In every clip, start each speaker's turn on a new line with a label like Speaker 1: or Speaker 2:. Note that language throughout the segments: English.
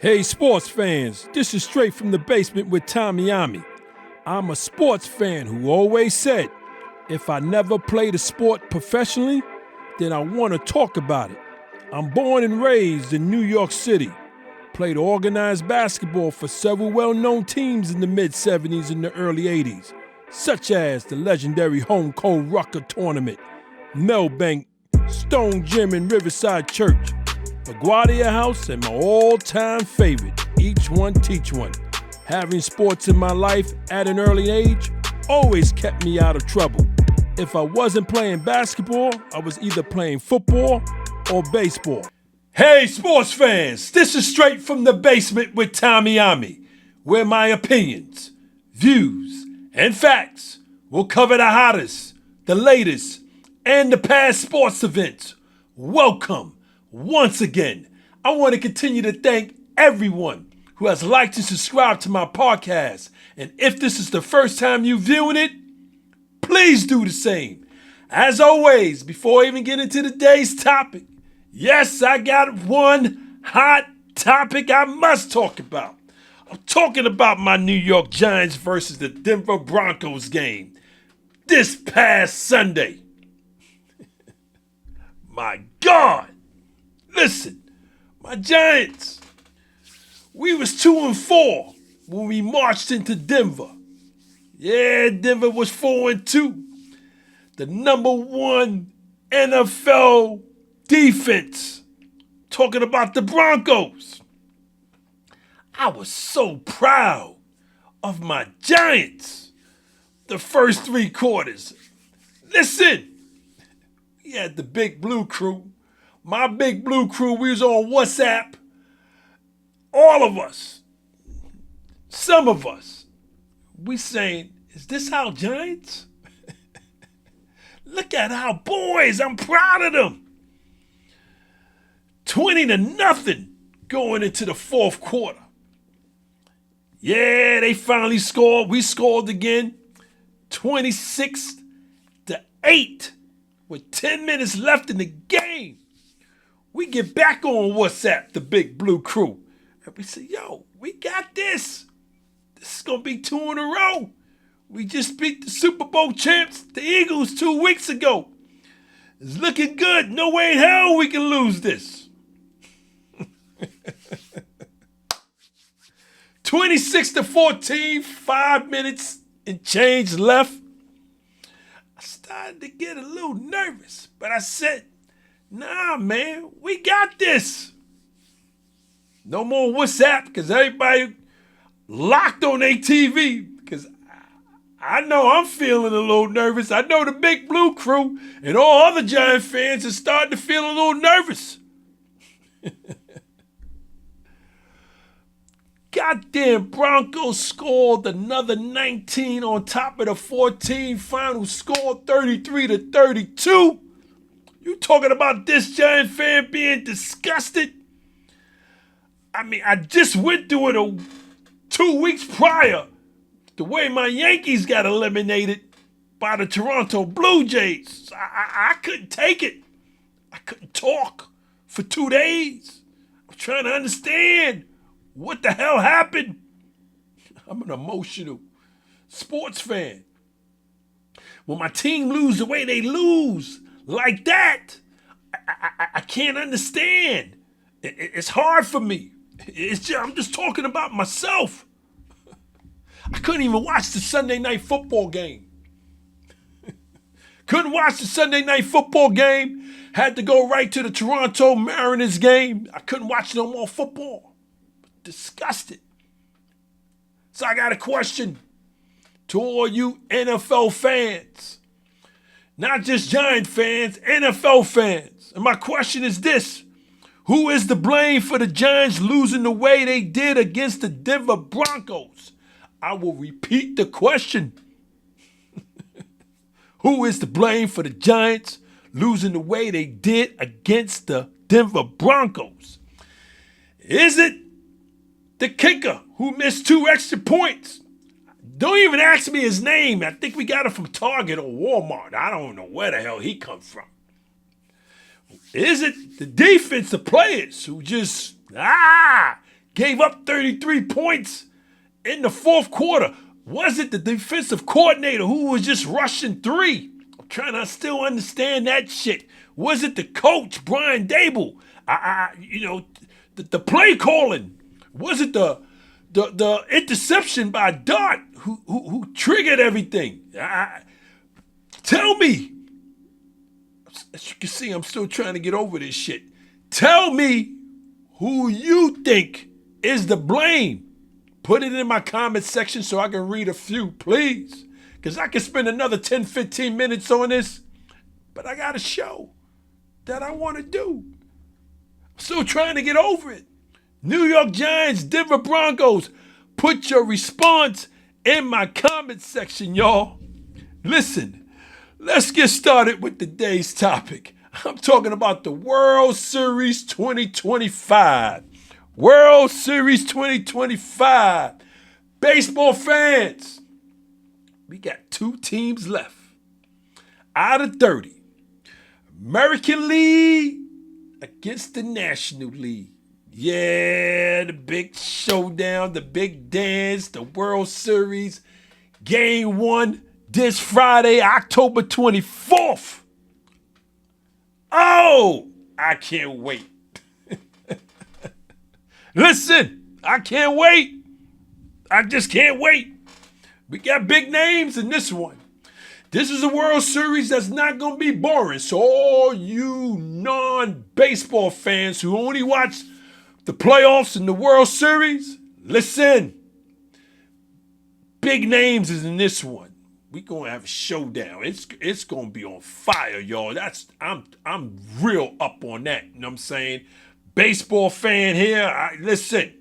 Speaker 1: Hey sports fans, this is Straight from the Basement with Tommy Ommy. I'm a sports fan who always said, if I never played a sport professionally, then I want to talk about it. I'm born and raised in New York City. Played organized basketball for several well-known teams in the mid-'70s and the early '80s, such as the legendary Home Cold Rucker Tournament, Melbank, Stone Gym and Riverside Church, LaGuardia House, and my all-time favorite, Each One Teach One. Having sports in my life at an early age always kept me out of trouble. If I wasn't playing basketball, I was either playing football or baseball. Hey sports fans, this is Straight from the Basement with Tommy Ommy, where my opinions, views, and facts will cover the hottest, the latest, and the past sports events. Welcome. Once again, I want to continue to thank everyone who has liked and subscribed to my podcast. And if this is the first time you're viewing it, please do the same. As always, before I even get into today's topic, yes, I got one hot topic I must talk about. I'm talking about my New York Giants versus the Denver Broncos game this past Sunday. My God. Listen, my Giants, we was 2-4 when we marched into Denver. Yeah, Denver was 4-2. The number one NFL defense. Talking about the Broncos. I was so proud of my Giants the first three quarters. Listen, we had the Big Blue Crew. My Big Blue Crew, we was on WhatsApp. All of us, some of us, we saying, is this our Giants? Look at our boys. I'm proud of them. 20-0 going into the fourth quarter. Yeah, they finally scored. We scored again. 26-8 with 10 minutes left in the game. We get back on WhatsApp, the Big Blue Crew. And we say, yo, we got this. This is going to be 2 in a row. We just beat the Super Bowl champs, the Eagles, 2 weeks ago. It's looking good. No way in hell we can lose this. 26-14, 5 minutes and change left. I started to get a little nervous, but I said, nah, man, we got this. No more WhatsApp because everybody locked on their TV because I know I'm feeling a little nervous. I know the Big Blue Crew and all other Giant fans are starting to feel a little nervous. Goddamn Broncos scored another 19 on top of the 14. Final score 33-32. You talking about this Giant fan being disgusted? I mean, I just went through it 2 weeks prior. The way my Yankees got eliminated by the Toronto Blue Jays. I couldn't take it. I couldn't talk for 2 days. I'm trying to understand what the hell happened. I'm an emotional sports fan. When my team lose the way they lose, like that, I can't understand. It's hard for me. I'm just talking about myself. I couldn't even watch the Sunday night football game. Couldn't watch the Sunday night football game. Had to go right to the Toronto Mariners game. I couldn't watch no more football. Disgusted. So I got a question to all you NFL fans. Not just Giant fans, NFL fans. And my question is this. Who is to blame for the Giants losing the way they did against the Denver Broncos? I will repeat the question. Who is to blame for the Giants losing the way they did against the Denver Broncos? Is it the kicker who missed 2 extra points? Don't even ask me his name. I think we got it from Target or Walmart. I don't know where the hell he comes from. Is it the defensive players who just gave up 33 points in the fourth quarter? Was it the defensive coordinator who was just rushing three? I'm trying to still understand that shit. Was it the coach, Brian Dable? The play calling? Was it the interception by Dart who triggered everything? Tell me. As you can see, I'm still trying to get over this shit. Tell me who you think is to blame. Put it in my comment section so I can read a few, please. Because I can spend another 10, 15 minutes on this. But I got a show that I want to do. I'm still trying to get over it. New York Giants, Denver Broncos. Put your response in my comment section, y'all. Listen, let's get started with today's topic. I'm talking about the World Series 2025. World Series 2025. Baseball fans, we got 2 teams left out of 30. American League against the National League. Yeah, the big showdown, the big dance, the World Series. Game 1 this Friday, October 24th. Oh, I can't wait. Listen, I can't wait. I just can't wait. We got big names in this one. This is a World Series that's not going to be boring. So all you non-baseball fans who only watch the playoffs and the World Series, listen. Big names is in this one. We're going to have a showdown. It's going to be on fire, y'all. I'm real up on that. You know what I'm saying? Baseball fan here. Listen.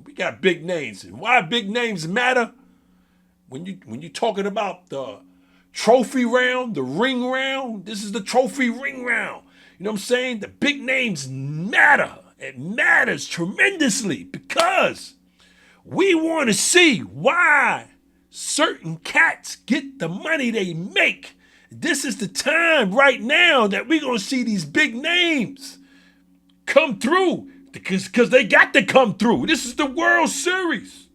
Speaker 1: We got big names. And why big names matter? When you're talking about the trophy round, the ring round, this is the trophy ring round. You know what I'm saying? The big names matter. It matters tremendously because we want to see why certain cats get the money they make. This is the time right now that we're going to see these big names come through because they got to come through. This is the World Series.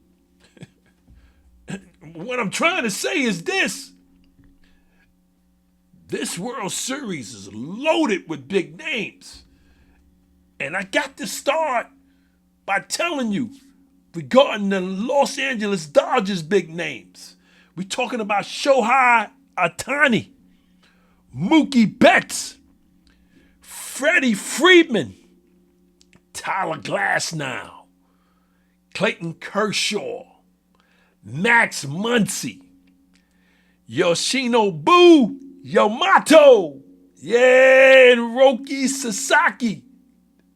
Speaker 1: What I'm trying to say is this. This World Series is loaded with big names. And I got to start by telling you regarding the Los Angeles Dodgers big names. We're talking about Shohei Ohtani, Mookie Betts, Freddie Freeman, Tyler Glasnow, Clayton Kershaw, Max Muncy, Yoshinobu Yamato, and Roki Sasaki.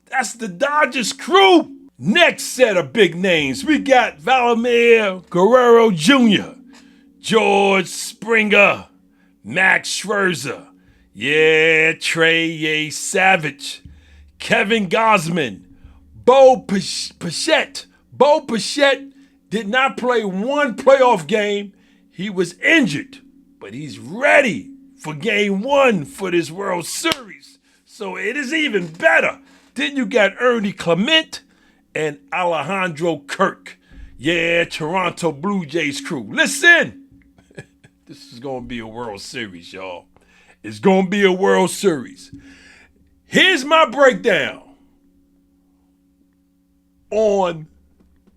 Speaker 1: That's the Dodgers crew. Next set of big names, we got Vladimir Guerrero Jr., George Springer, Max Scherzer, Trey Savage, Kevin Gausman, Bo Bichette. Bo Bichette did not play one playoff game. He was injured, but he's ready for game 1 for this World Series. So it is even better. Then you got Ernie Clement and Alejandro Kirk. Toronto Blue Jays crew. Listen, this is going to be a World Series, y'all. It's going to be a World Series. Here's my breakdown on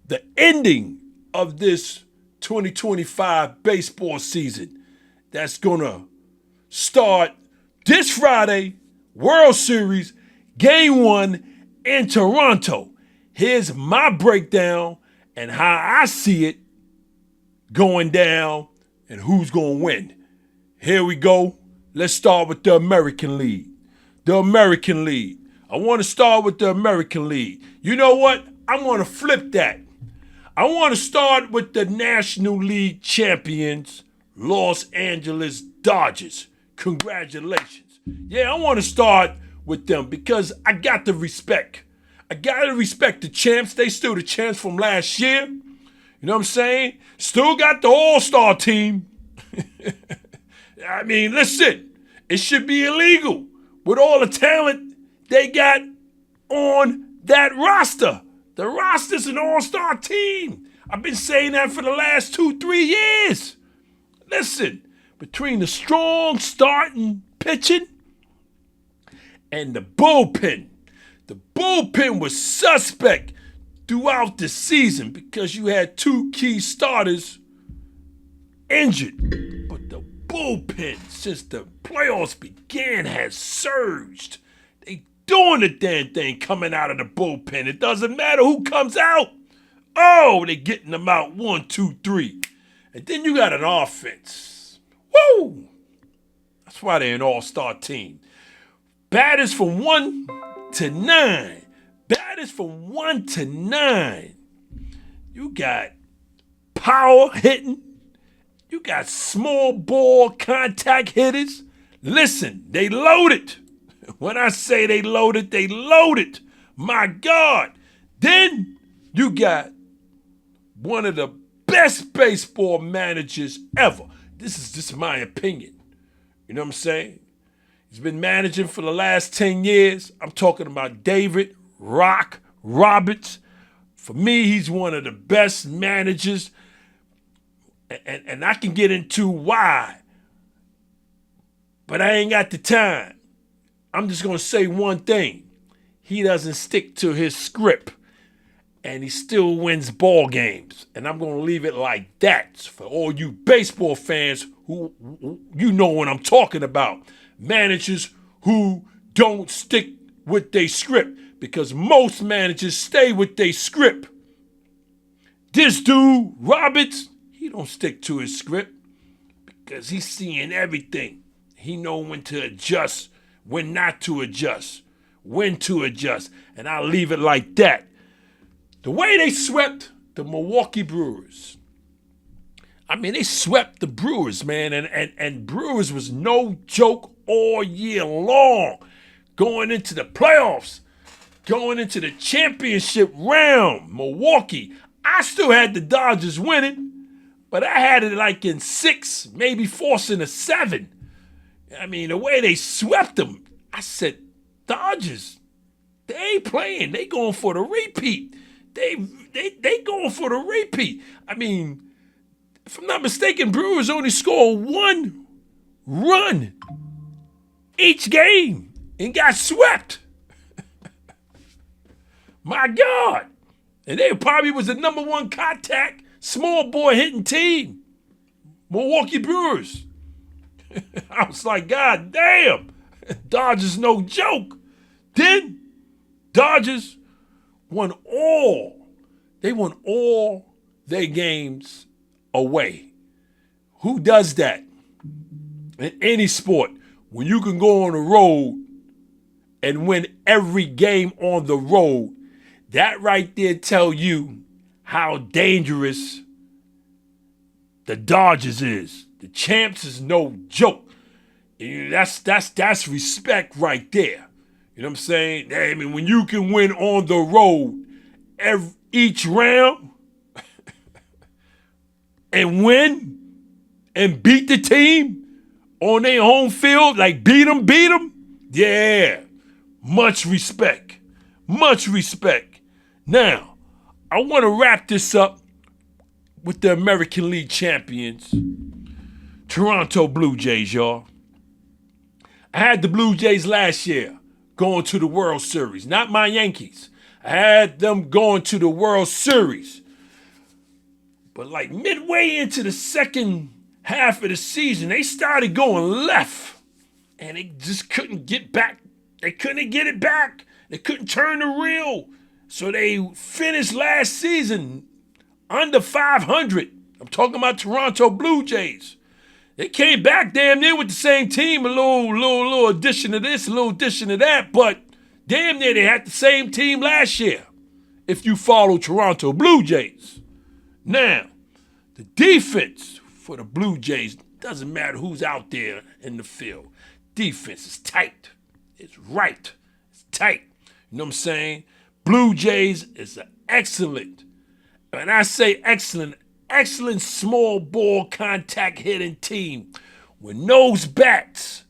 Speaker 1: the ending of this 2025 baseball season that's going to start this Friday, World Series, Game 1 in Toronto. Here's my breakdown and how I see it going down and who's going to win. Here we go. Let's start with the American League. The American League. I want to start with the American League. You know what? I'm going to flip that. I want to start with the National League champions, Los Angeles Dodgers. Congratulations. I want to start with them because I got the respect. I got to respect the champs. They still the champs from last year. You know what I'm saying? Still got the all-star team. I mean, listen, it should be illegal with all the talent they got on that roster. The roster's an all-star team. I've been saying that for the last 2-3 years. Listen, between the strong starting pitching and the bullpen was suspect throughout the season because you had 2 key starters injured. But the bullpen, since the playoffs began, has surged. They doing the damn thing coming out of the bullpen. It doesn't matter who comes out. Oh, they getting them out 1, 2, 3. And then you got an offense. Woo! That's why they're an all-star team. Batters from 1 to 9. Batters from 1 to 9. You got power hitting. You got small ball contact hitters. Listen, they loaded. When I say they loaded, they loaded. My God. Then you got one of the best baseball managers ever. This is just my opinion. You know what I'm saying? He's been managing for the last 10 years. I'm talking about David Rock Roberts. For me, he's one of the best managers. And I can get into why. But I ain't got the time. I'm just going to say one thing. He doesn't stick to his script. And he still wins ball games. And I'm going to leave it like that for all you baseball fans who you know what I'm talking about. Managers who don't stick with their script. Because most managers stay with their script. This dude, Roberts, he don't stick to his script. Because he's seeing everything. He know when to adjust, when not to adjust, when to adjust. And I'll leave it like that. The way they swept the Milwaukee Brewers. I mean, they swept the Brewers, man. And Brewers was no joke all year long. Going into the playoffs. Going into the championship round. Milwaukee. I still had the Dodgers winning. But I had it like in 6, maybe forcing a 7. I mean, the way they swept them. I said, Dodgers, they ain't playing. They going for the repeat. They going for the repeat. I mean, if I'm not mistaken, Brewers only scored 1 run each game and got swept. My God. And they probably was the number 1 contact small boy hitting team. Milwaukee Brewers. I was like, God damn. Dodgers no joke. Then Dodgers won all their games away. Who does that in any sport? When you can go on the road and win every game on the road, that right there tell you how dangerous the Dodgers is. The champs is no joke. That's respect right there. You know what I'm saying? I mean, when you can win on the road each round and win and beat the team on their home field, like beat them, yeah, much respect. Much respect. Now, I want to wrap this up with the American League champions, Toronto Blue Jays, y'all. I had the Blue Jays last year going to the World Series, not my Yankees. I had them going to the World Series. But like midway into the second half of the season, they started going left. And they just couldn't get back. They couldn't get it back. They couldn't turn the reel. So they finished last season under 500. I'm talking about Toronto Blue Jays. They came back damn near with the same team, a little addition to this, a little addition to that, but damn near they had the same team last year, if you follow Toronto Blue Jays. Now, the defense for the Blue Jays, doesn't matter who's out there in the field. Defense is tight. It's right. It's tight. You know what I'm saying? Blue Jays is an excellent, and I say excellent small ball contact hitting team. When those bats,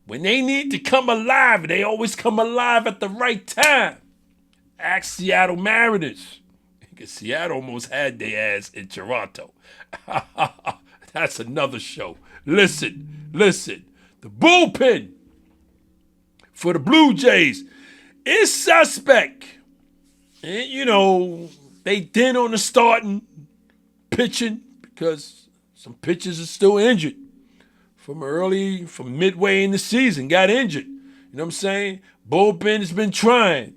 Speaker 1: when they need to come alive, they always come alive at the right time. Ask Seattle Mariners. Because Seattle almost had their ass in Toronto. That's another show. Listen. The bullpen for the Blue Jays is suspect. And, they thin on the starting pitching because some pitchers are still injured from midway in the season, got injured. You know what I'm saying? Bullpen has been trying.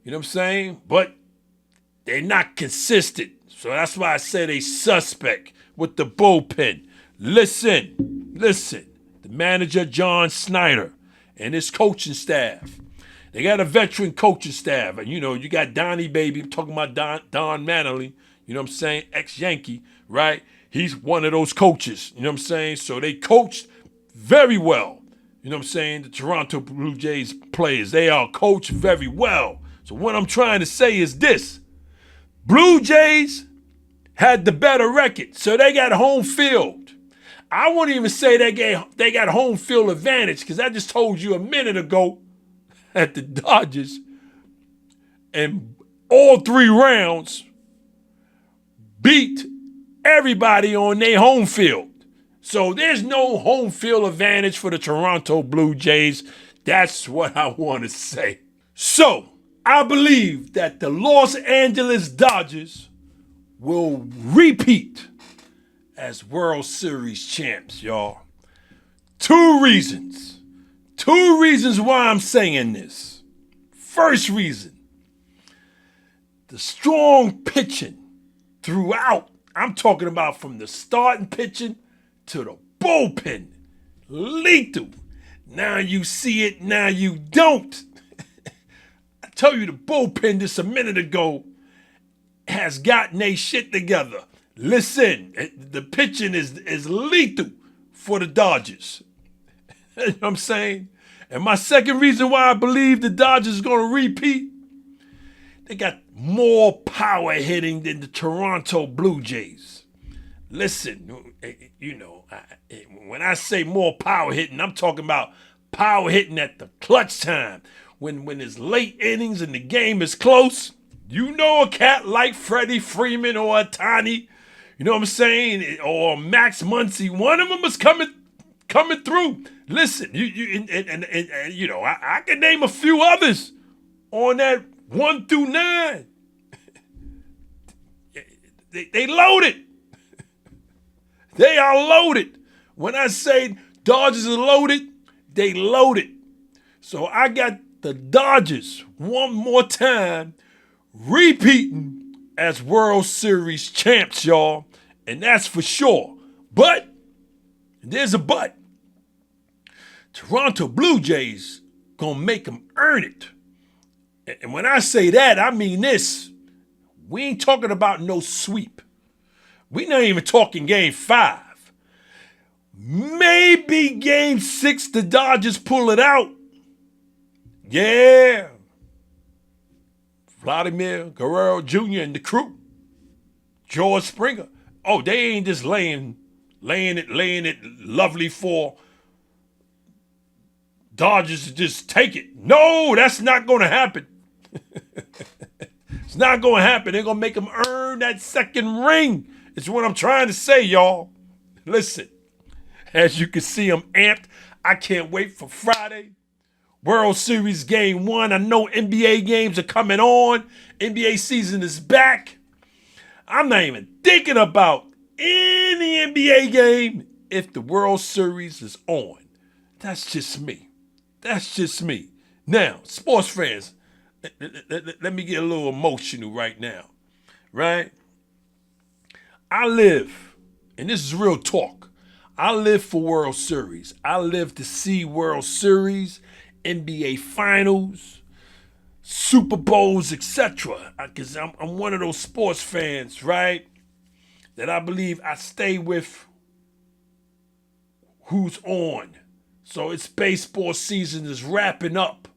Speaker 1: You know what I'm saying? But they're not consistent. So that's why I say they suspect with the bullpen. Listen. The manager, John Snyder, and his coaching staff. They got a veteran coaching staff. And, you got Donnie Baby. I'm talking about Don Manley. You know what I'm saying? Ex-Yankee, right? He's one of those coaches. You know what I'm saying? So they coached very well. You know what I'm saying? The Toronto Blue Jays players, they are coached very well. So what I'm trying to say is this. Blue Jays had the better record, so they got home field. I wouldn't even say they got home field advantage because I just told you a minute ago that the Dodgers in all 3 rounds beat everybody on their home field. So there's no home field advantage for the Toronto Blue Jays. That's what I want to say. So I believe that the Los Angeles Dodgers will repeat as World Series champs, y'all. 2 reasons. 2 reasons why I'm saying this. First reason, the strong pitching throughout. I'm talking about from the starting pitching to the bullpen. Lethal. Now you see it, now you don't. I told you the bullpen just a minute ago has gotten their shit together. Listen, the pitching is lethal for the Dodgers. You know what I'm saying? And my second reason why I believe the Dodgers are going to repeat, they got more power hitting than the Toronto Blue Jays. Listen, when I say more power hitting, I'm talking about power hitting at the clutch time. When it's late innings and the game is close, a cat like Freddie Freeman or Ohtani, you know what I'm saying, or Max Muncy, one of them is coming through. Listen, I can name a few others on that 1 through 9. They loaded. They are loaded. When I say Dodgers are loaded, they loaded. So I got the Dodgers one more time repeating as World Series champs, y'all. And that's for sure. But, there's a but. Toronto Blue Jays gonna make them earn it. And when I say that, I mean this. We ain't talking about no sweep. We not even talking game 5. Maybe game 6, the Dodgers pull it out. Yeah. Vladimir Guerrero Jr. and the crew. George Springer. Oh, they ain't just laying it lovely for Dodgers to just take it. No, that's not going to happen. It's not going to happen. They're going to make them earn that second ring. It's what I'm trying to say, y'all. Listen, as you can see, I'm amped. I can't wait for Friday. World Series Game 1. I know NBA games are coming on. NBA season is back. I'm not even thinking about any NBA game if the World Series is on. That's just me. Now, sports fans, let me get a little emotional right now, right? I live, and this is real talk, I live for World Series. I live to see World Series, NBA Finals, Super Bowls, etc. Because I'm one of those sports fans, right? That I believe I stay with who's on. So it's baseball season is wrapping up.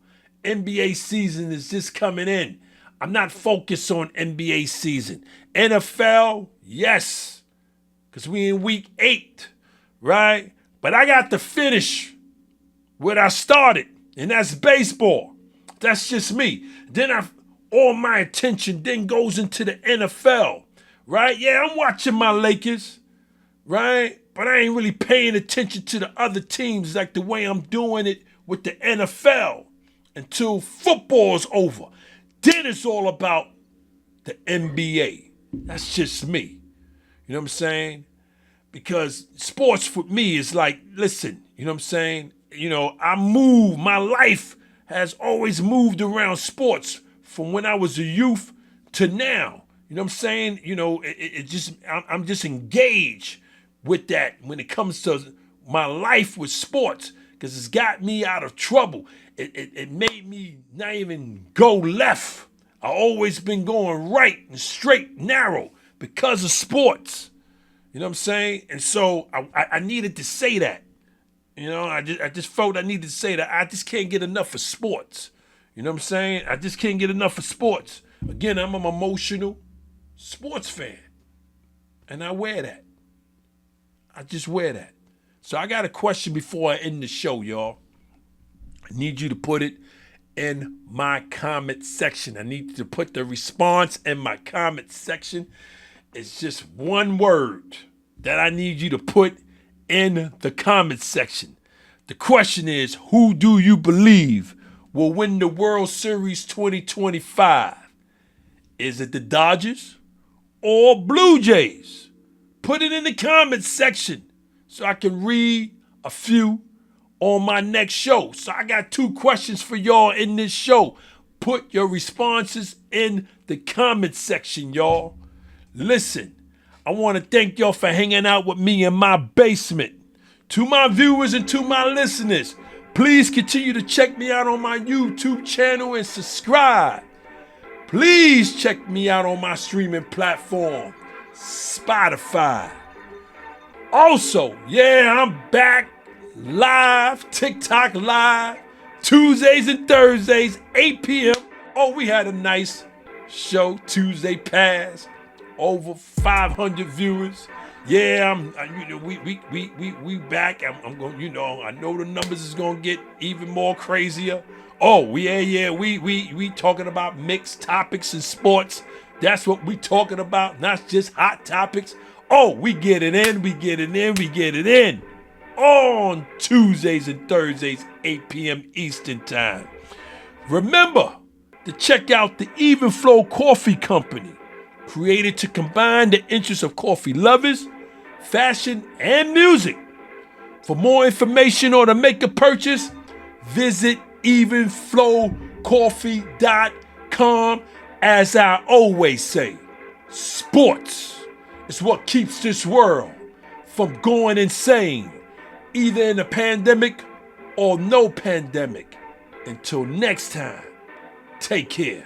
Speaker 1: NBA season is just coming in. I'm not focused on NBA season. NFL, yes, because we in week 8, right? But I got to finish where I started, and that's baseball. That's just me. Then I all my attention then goes into the NFL, right? Yeah, I'm watching my Lakers, right? But I ain't really paying attention to the other teams like the way I'm doing it with the NFL until football's over. Then it's all about the NBA. That's just me. You know what I'm saying? Because sports for me is like, listen, you know what I'm saying? My life has always moved around sports from when I was a youth to now. You know what I'm saying? I'm just engaged with that when it comes to my life with sports because it's got me out of trouble. It made me not even go left. I always been going right and straight, narrow because of sports. You know what I'm saying? And so I needed to say that. I just felt I needed to say that. I just can't get enough of sports. You know what I'm saying? I just can't get enough of sports. Again, I'm an emotional sports fan. And I wear that. I just wear that. So I got a question before I end the show, y'all. I need you to put it in my comment section. I need you to put the response in my comment section. It's just one word that I need you to put in the comment section. The question is, who do you believe will win the World Series 2025? Is it the Dodgers or Blue Jays? Put it in the comment section so I can read a few on my next show. So I got 2 questions for y'all in this show. Put your responses in the comment section, y'all. Listen, I want to thank y'all for hanging out with me in my basement. To my viewers and to my listeners, please continue to check me out on my YouTube channel and subscribe. Please check me out on my streaming platform, Spotify. Also, I'm back live, TikTok live, Tuesdays and Thursdays, 8 p.m. Oh, we had a nice show Tuesday past. Over 500 viewers. Yeah, we back. I'm going. I know the numbers is gonna get even more crazier. Oh, we talking about mixed topics in sports. That's what we talking about. Not just hot topics. Oh, we get it in. On Tuesdays and Thursdays, 8 p.m. Eastern Time. Remember to check out the Even Flow Coffee Company, created to combine the interests of coffee lovers, fashion, and music. For more information or to make a purchase, visit evenflowcoffee.com. As I always say, sports is what keeps this world from going insane, either in a pandemic or no pandemic. Until next time, take care.